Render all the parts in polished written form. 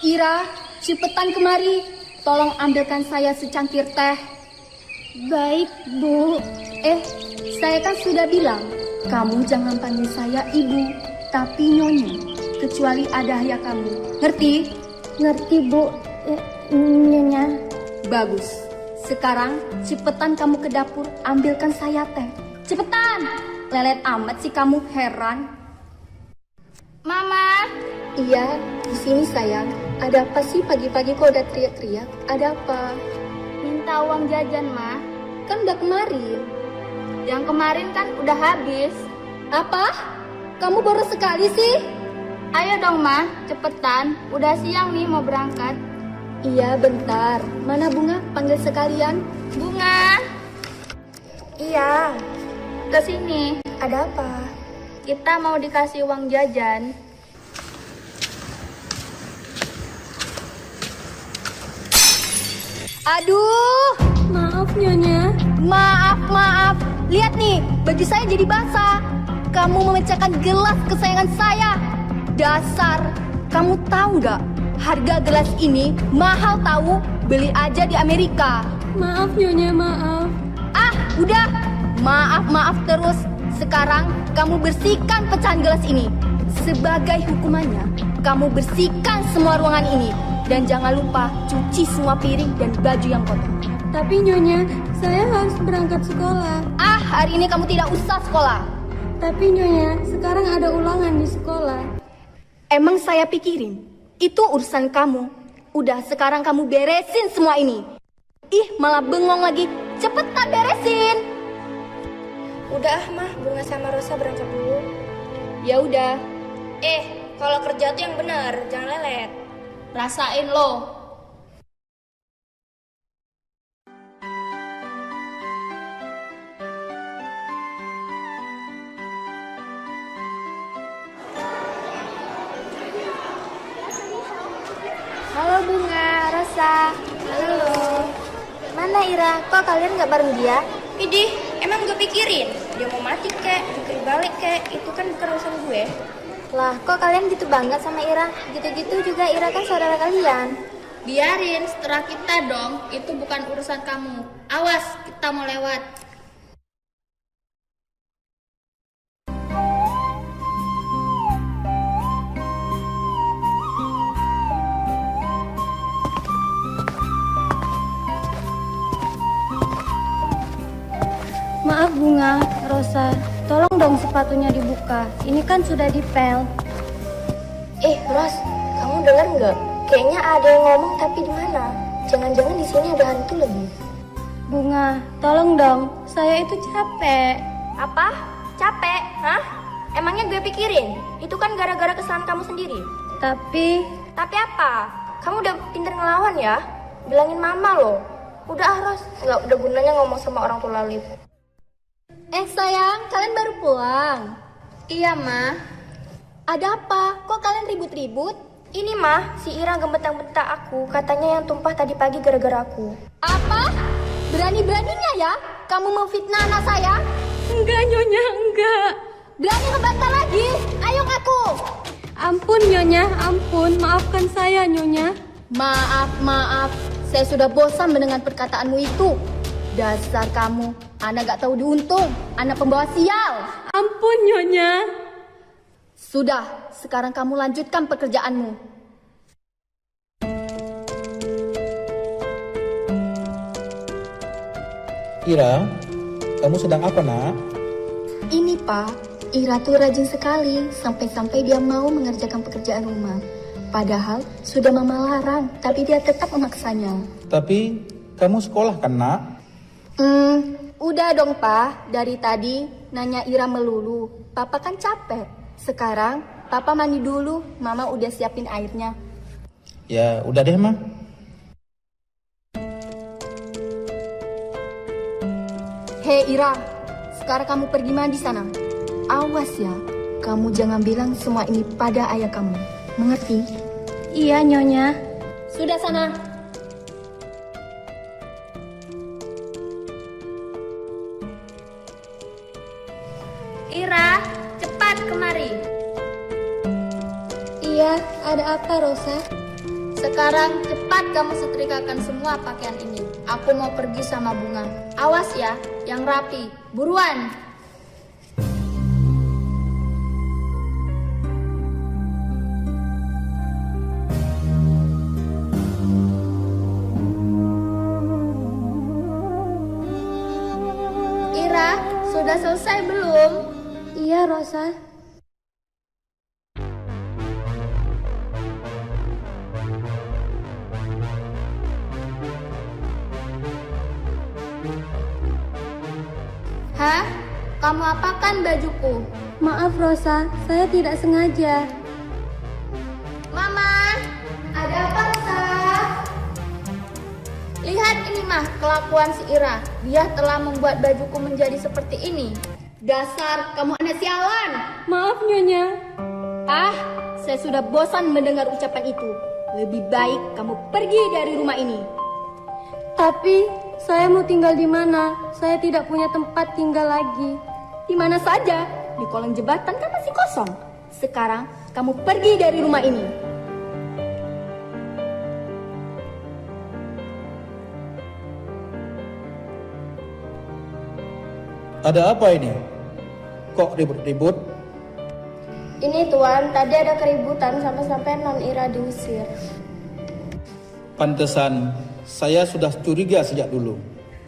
Ira, cepetan kemari. Tolong ambilkan saya secangkir teh. Baik, Bu. Saya kan sudah bilang, kamu jangan panggil saya ibu, tapi nyonya. Kecuali ada ayah kamu. Ngerti? Ngerti, Bu. Nyonya. Bagus. Sekarang cepetan kamu ke dapur, ambilkan saya teh. Cepetan. Lelet amat sih kamu, heran. Mama. Iya, di sini sayang. Ada apa sih pagi-pagi kok udah teriak-teriak? Ada apa? Minta uang jajan, Ma. Kan udah kemarin. Yang kemarin kan udah habis. Apa? Kamu baru sekali sih? Ayo dong, Ma. Cepetan. Udah siang nih mau berangkat. Iya, bentar. Mana Bunga? Panggil sekalian. Bunga. Iya. Kesini. Ada apa? Kita mau dikasih uang jajan. Aduh. Maaf, Nyonya. Maaf. Lihat nih, baju saya jadi basah. Kamu memecahkan gelas kesayangan saya. Dasar. Kamu tahu nggak? Harga gelas ini mahal tahu. Beli aja di Amerika. Maaf, Nyonya, maaf. Udah. Maaf terus. Sekarang kamu bersihkan pecahan gelas ini. Sebagai hukumannya, kamu bersihkan semua ruangan ini. Dan jangan lupa cuci semua piring dan baju yang kotor. Tapi Nyonya, saya harus berangkat sekolah. Hari ini kamu tidak usah sekolah. Tapi Nyonya, sekarang ada ulangan di sekolah. Emang saya pikirin, itu urusan kamu. Udah, sekarang kamu beresin semua ini. Malah bengong lagi. Cepetan beresin. Udah, Mah, Bunga sama Rosa berangkat dulu. Ya udah. Kalau kerja tuh yang benar, jangan lelet. Rasain lo. Halo Bunga, Rosa. Halo. Mana Ira? Kok kalian nggak bareng dia? Idih, emang gue pikirin dia mau mati kek, jungkir balik kek, itu kan bukan urusan gue. Lah, kok kalian gitu banget sama Ira? Gitu-gitu juga Ira kan saudara kalian. Biarin, setelah kita dong. Itu bukan urusan kamu. Awas, kita mau lewat. Maaf Bunga, Rosa. Tolong dong sepatunya dibuka. Ini kan sudah dipel. Ros, kamu dengar nggak? Kayaknya ada yang ngomong tapi di mana? Jangan-jangan di sini ada hantu lagi. Bunga, tolong dong. Saya itu capek. Apa? Capek? Hah? Emangnya gue pikirin? Itu kan gara-gara kesalahan kamu sendiri. Tapi apa? Kamu udah pinter ngelawan ya? Bilangin mama loh. Udah Ros, nggak udah gunanya ngomong sama orang tua Lalif. Sayang, kalian baru pulang? Iya, Ma. Ada apa? Kok kalian ribut-ribut? Ini, Ma, si Ira gemetak-gemetak aku. Katanya yang tumpah tadi pagi gara-gara aku. Apa? Berani-beraninya ya? Kamu memfitnah anak saya? Enggak, Nyonya, enggak. Berani ngebantah lagi? Ayo ngaku. Ampun, Nyonya, ampun. Maafkan saya, Nyonya. Maaf. Saya sudah bosan mendengar perkataanmu itu. Dasar kamu, anak gak tahu diuntung, anak pembawa sial. Ampun, Nyonya. Sudah, sekarang kamu lanjutkan pekerjaanmu. Ira, kamu sedang apa, Nak? Ini, Pak, Ira tuh rajin sekali, sampai-sampai dia mau mengerjakan pekerjaan rumah. Padahal sudah Mama larang, tapi dia tetap memaksanya. Tapi kamu sekolah kan, Nak? Udah dong, Pak. Dari tadi nanya Ira melulu. Papa kan capek. Sekarang Papa mandi dulu, Mama udah siapin airnya. Ya, udah deh, Ma. Hei Ira, sekarang kamu pergi mandi sana. Awas ya, kamu jangan bilang semua ini pada ayah kamu. Mengerti? Iya, Nyonya. Sudah sana. Ira, cepat kemari. Iya, ada apa Rosa? Sekarang cepat kamu setrikakan semua pakaian ini. Aku mau pergi sama Bunga. Awas ya, yang rapi. Buruan. Ira, sudah selesai belum? Iya, Rosa. Hah? Kamu apakan bajuku? Maaf, Rosa. Saya tidak sengaja. Mama, ada apa, Rosa? Lihat ini mah kelakuan si Ira. Dia telah membuat bajuku menjadi seperti ini. Dasar kamu anak sialan. Maaf, Nyonya. Saya sudah bosan mendengar ucapan itu. Lebih baik kamu pergi dari rumah ini. Tapi, saya mau tinggal di mana? Saya tidak punya tempat tinggal lagi. Di mana saja, di kolong jembatan kan masih kosong. Sekarang kamu pergi dari rumah ini. Ada apa ini? Kok ribut-ribut? Ini Tuan, tadi ada keributan sampai-sampai Non Ira diusir. Pantesan saya sudah curiga sejak dulu.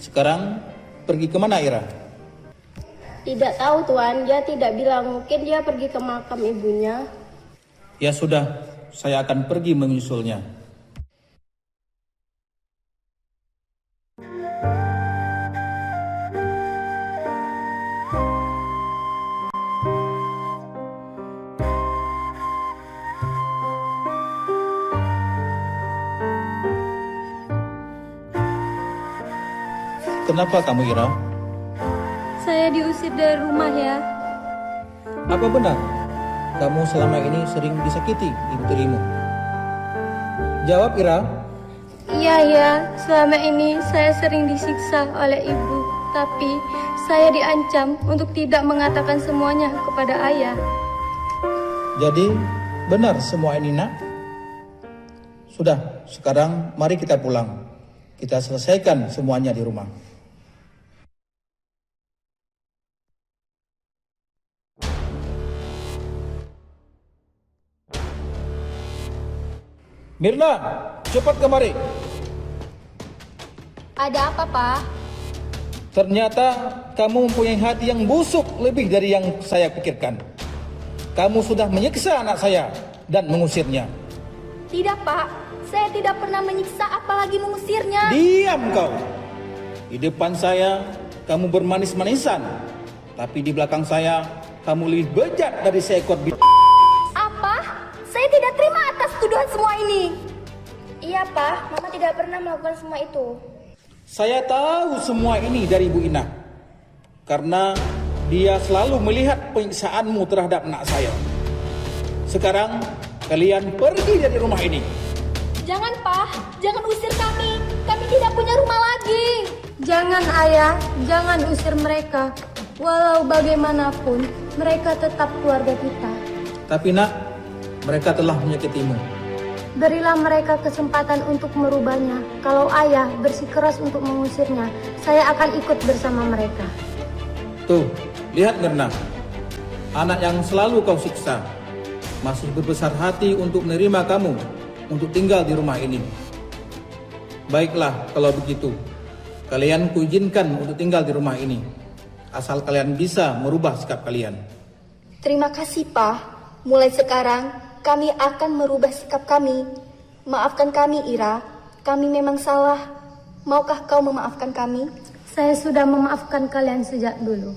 Sekarang pergi kemana Ira? Tidak tahu Tuan, dia tidak bilang. Mungkin dia pergi ke makam ibunya. Ya sudah, saya akan pergi menyusulnya. Kenapa kamu Ira? Saya diusir dari rumah ya. Apa benar kamu selama ini sering disakiti ibu tirimu? Jawab Ira. Iya, selama ini saya sering disiksa oleh ibu. Tapi saya diancam untuk tidak mengatakan semuanya kepada ayah. Jadi benar semua ini nak? Sudah, sekarang mari kita pulang. Kita selesaikan semuanya di rumah. Mirna, cepat kemari. Ada apa, Pak? Ternyata kamu mempunyai hati yang busuk lebih dari yang saya pikirkan. Kamu sudah menyiksa anak saya dan mengusirnya. Tidak, Pak. Saya tidak pernah menyiksa apalagi mengusirnya. Diam kau. Di depan saya kamu bermanis-manisan, tapi di belakang saya kamu lebih bejat dari seekor Apa? Saya tidak terima atas tuduhan semua ini. Iya Pak, Mama tidak pernah melakukan semua itu. Saya tahu semua ini dari Bu Ina. Karena dia selalu melihat penyiksaanmu terhadap anak saya. Sekarang kalian pergi dari rumah ini. Jangan, Pak. Jangan usir kami. Kami tidak punya rumah lagi. Jangan Ayah, jangan usir mereka. Walau bagaimanapun, mereka tetap keluarga kita. Tapi nak, mereka telah menyakitimu. Berilah mereka kesempatan untuk merubahnya. Kalau ayah bersikeras untuk mengusirnya, saya akan ikut bersama mereka. Tuh, lihat Mirna. Anak yang selalu kau siksa masih berbesar hati untuk menerima kamu untuk tinggal di rumah ini. Baiklah kalau begitu. Kalian kuizinkan untuk tinggal di rumah ini. Asal kalian bisa merubah sikap kalian. Terima kasih, Pak. Mulai sekarang, kami akan merubah sikap kami. Maafkan kami, Ira. Kami memang salah. Maukah kau memaafkan kami? Saya sudah memaafkan kalian sejak dulu.